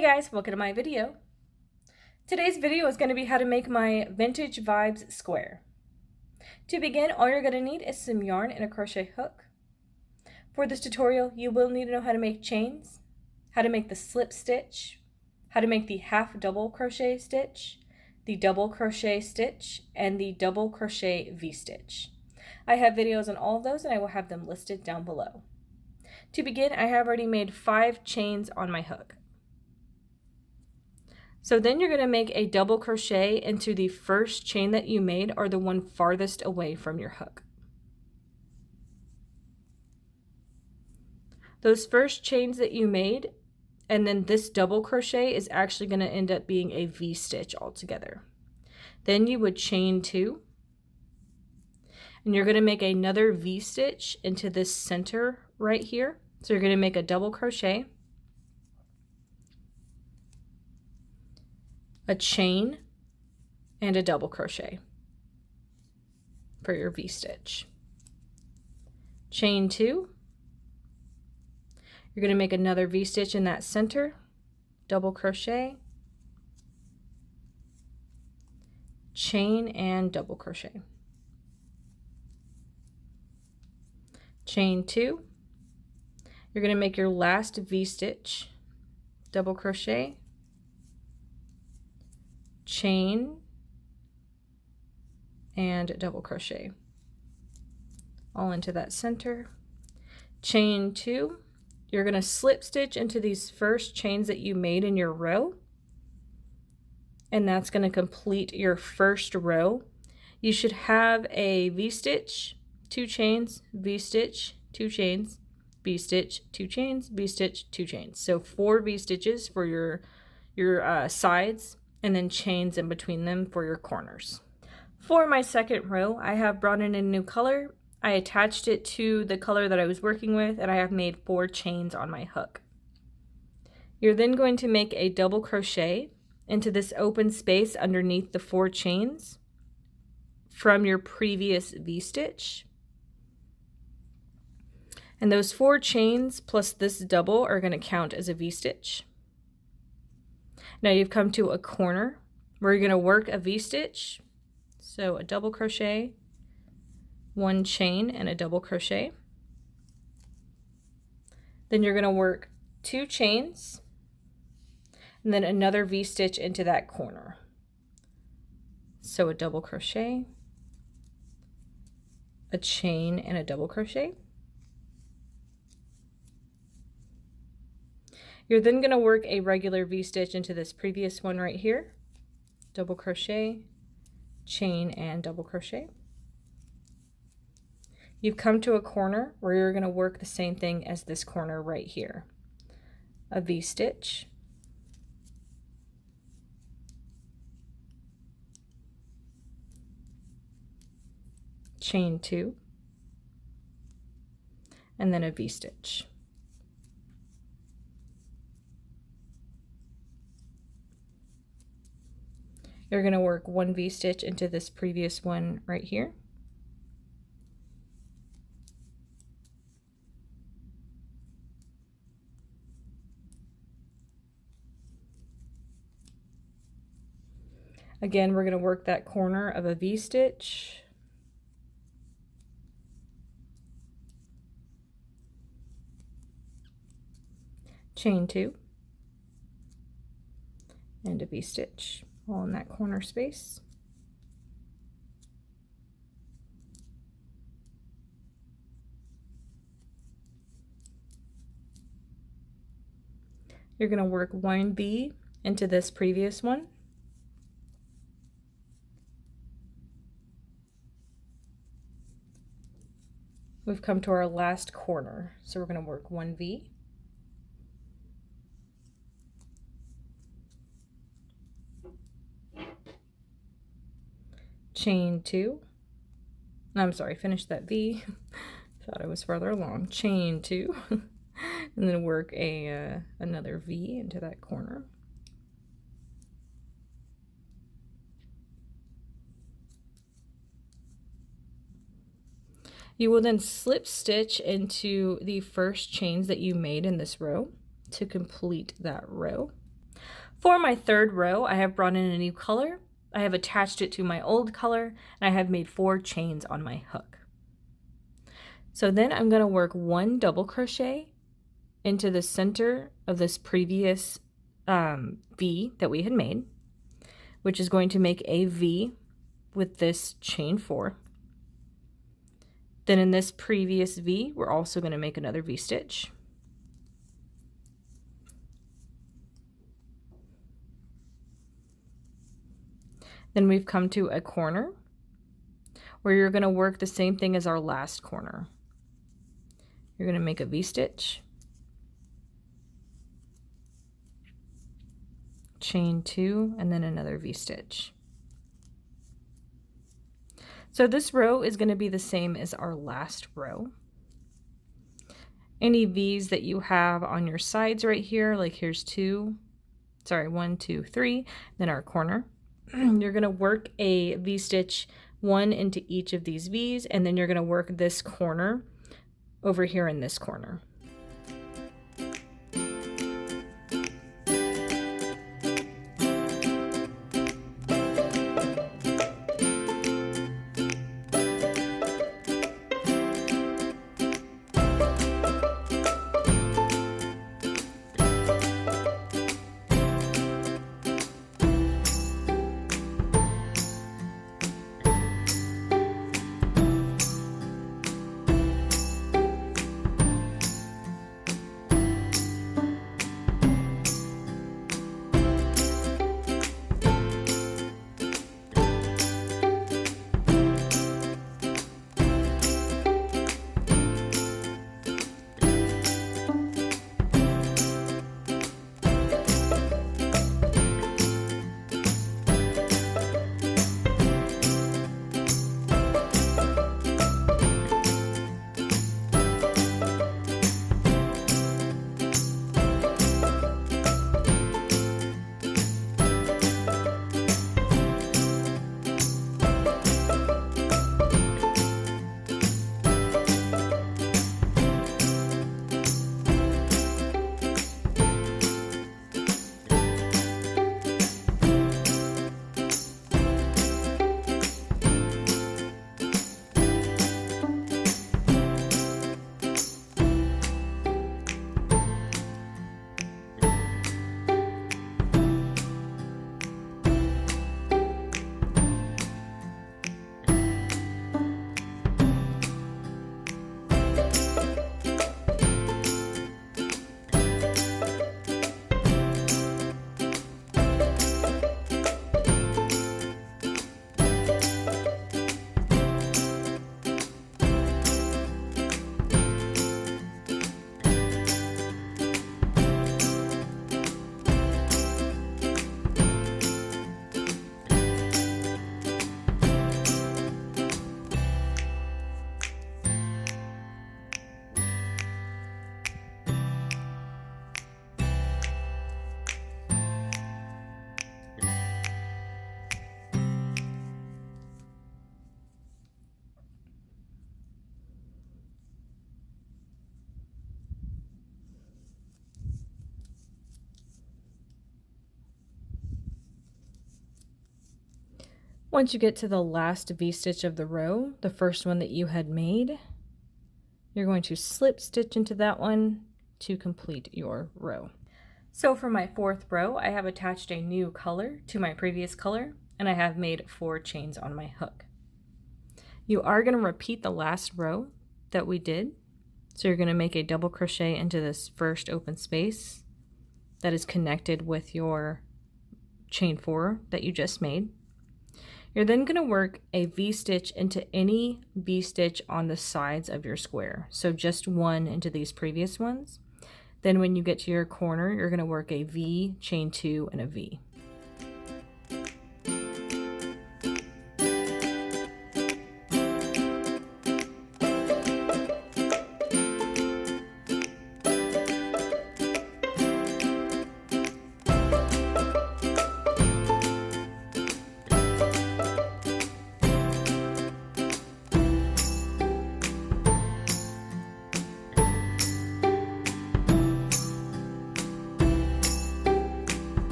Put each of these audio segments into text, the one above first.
Hey guys, welcome to my video. Today's video is going to be how to make my Vintage Vibes square. To begin, all you're going to need is some yarn and a crochet hook. For this tutorial, you will need to know how to make chains, how to make the slip stitch, how to make the half double crochet stitch, the double crochet stitch, and the double crochet V-stitch. I have videos on all of those and I will have them listed down below. To begin, I have already made 5 chains on my hook. So then you're going to make a double crochet into the first chain that you made, or the one farthest away from your hook. Those first chains that you made, and then this double crochet is actually going to end up being a V-stitch altogether. Then you would chain 2, and you're going to make another V-stitch into this center right here. So you're going to make a double crochet, a chain, and a double crochet for your V-stitch. Chain 2, you're going to make another V-stitch in that center, double crochet, chain, and double crochet. Chain 2, you're going to make your last V-stitch, double crochet, chain, and double crochet all into that center. Chain 2, you're going to slip stitch into these first chains that you made in your row, and that's going to complete your first row. You should have a V-stitch, 2 chains, V-stitch, 2 chains, V-stitch, 2 chains, V-stitch, 2 chains. So 4 V-stitches for your sides, and then chains in between them for your corners. For my second row, I have brought in a new color. I attached it to the color that I was working with, and I have made 4 chains on my hook. You're then going to make a double crochet into this open space underneath the 4 chains from your previous V-stitch. And those 4 chains plus this double are going to count as a V-stitch. Now you've come to a corner where you're going to work a V-stitch, so a double crochet, 1 chain, and a double crochet. Then you're going to work 2 chains, and then another V-stitch into that corner. So a double crochet, a chain, and a double crochet. You're then going to work a regular V-stitch into this previous one right here, double crochet, chain, and double crochet. You've come to a corner where you're going to work the same thing as this corner right here, a V-stitch, chain 2, and then a V-stitch. You're going to work 1 V-stitch into this previous one right here. Again, we're going to work that corner of a V-stitch, chain 2, and a V-stitch. All in that corner space. You're going to work 1 V into this previous one. We've come to our last corner, so we're going to work 1 V. Chain 2, I'm sorry, finish that V, thought I was further along, chain 2, and then work another V into that corner. You will then slip stitch into the first chains that you made in this row to complete that row. For my third row, I have brought in a new color. I have attached it to my old color, and I have made 4 chains on my hook. So then I'm going to work 1 double crochet into the center of this previous V that we had made, which is going to make a V with this chain 4. Then in this previous V, we're also going to make another V stitch. Then we've come to a corner where you're going to work the same thing as our last corner. You're going to make a V stitch, chain 2, and then another V stitch. So this row is going to be the same as our last row. Any V's that you have on your sides right here, like here's 1, 2, 3, then our corner. You're going to work a V stitch 1 into each of these V's, and then you're going to work this corner over here in this corner. Once you get to the last V-stitch of the row, the first one that you had made, you're going to slip stitch into that one to complete your row. So for my fourth row, I have attached a new color to my previous color, and I have made 4 chains on my hook. You are going to repeat the last row that we did. So you're going to make a double crochet into this first open space that is connected with your chain 4 that you just made. You're then going to work a V-stitch into any V-stitch on the sides of your square. So just 1 into these previous ones. Then when you get to your corner, you're going to work a V, chain 2, and a V.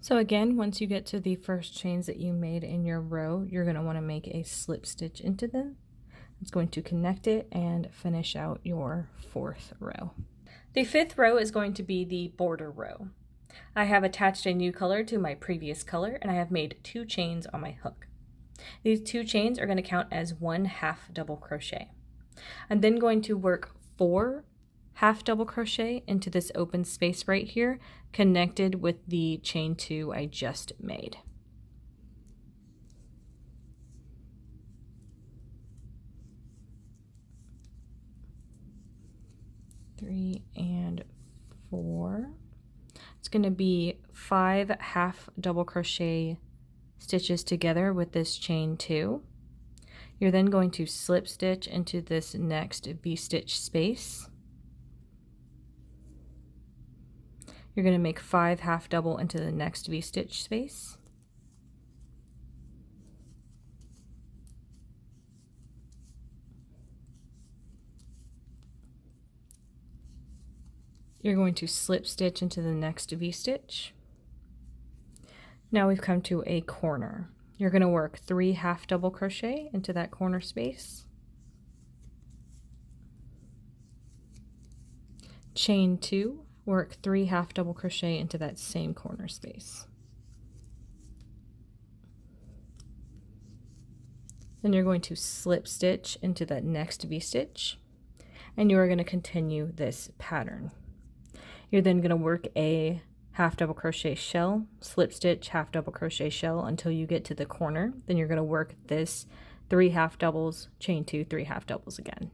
So again, once you get to the first chains that you made in your row, you're going to want to make a slip stitch into them. It's going to connect it and finish out your 4th row. The 5th row is going to be the border row. I have attached a new color to my previous color, and I have made 2 chains on my hook. These 2 chains are going to count as 1 half double crochet. I'm then going to work 4 half double crochet into this open space right here, connected with the chain 2 I just made. Three and 4. It's going to be 5 half double crochet stitches together with this chain 2. You're then going to slip stitch into this next V-stitch space. You're going to make 5 half double into the next V-stitch space. You're going to slip stitch into the next V-stitch. Now we've come to a corner. You're going to work 3 half double crochet into that corner space. Chain 2, work 3 half double crochet into that same corner space. Then you're going to slip stitch into that next V-stitch, and you are going to continue this pattern. You're then going to work a half double crochet shell, slip stitch, half double crochet shell until you get to the corner. Then you're going to work this 3 half doubles, chain 2, 3 half doubles again.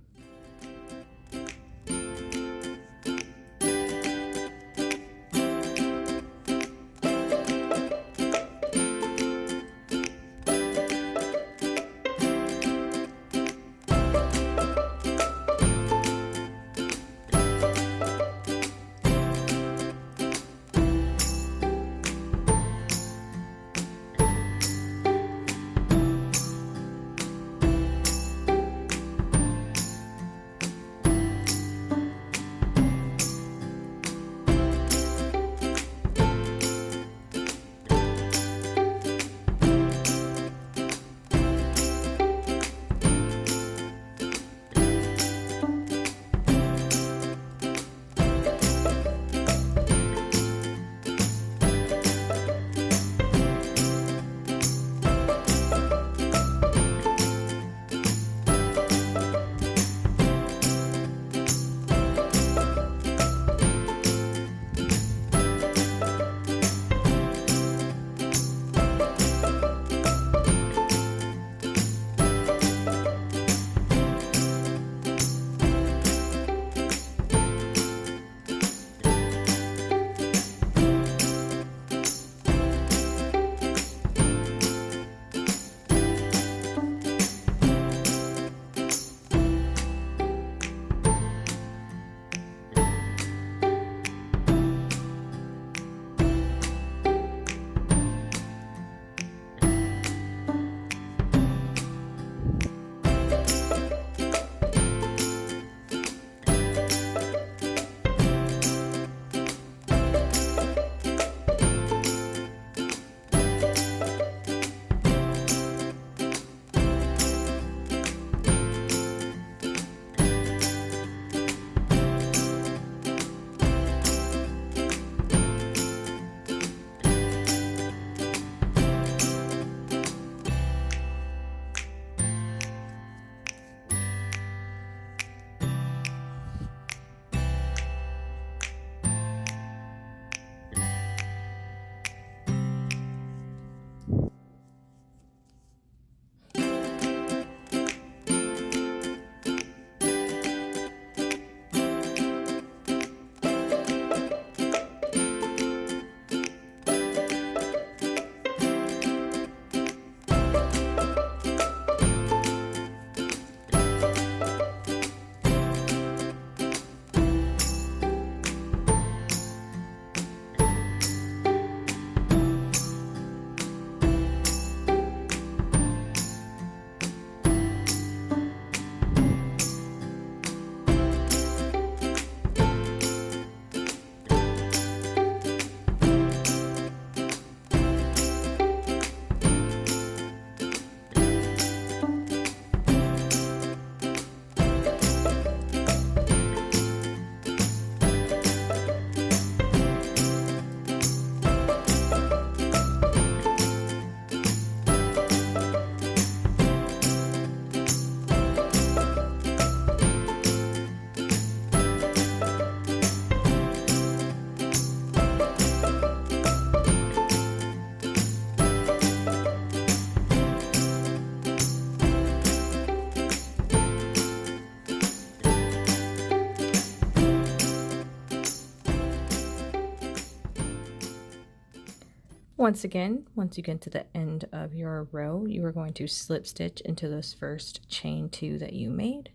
Once again, once you get to the end of your row, you are going to slip stitch into this first chain 2 that you made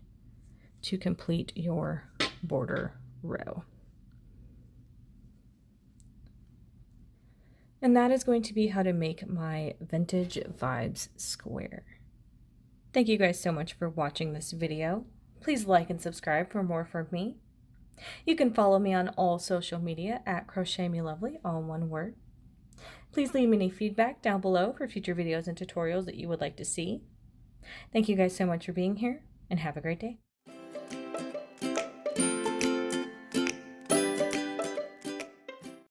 to complete your border row. And that is going to be how to make my Vintage Vibes square. Thank you guys so much for watching this video. Please like and subscribe for more from me. You can follow me on all social media at crochetmelovely, all one word. Please leave me any feedback down below for future videos and tutorials that you would like to see. Thank you guys so much for being here, and have a great day.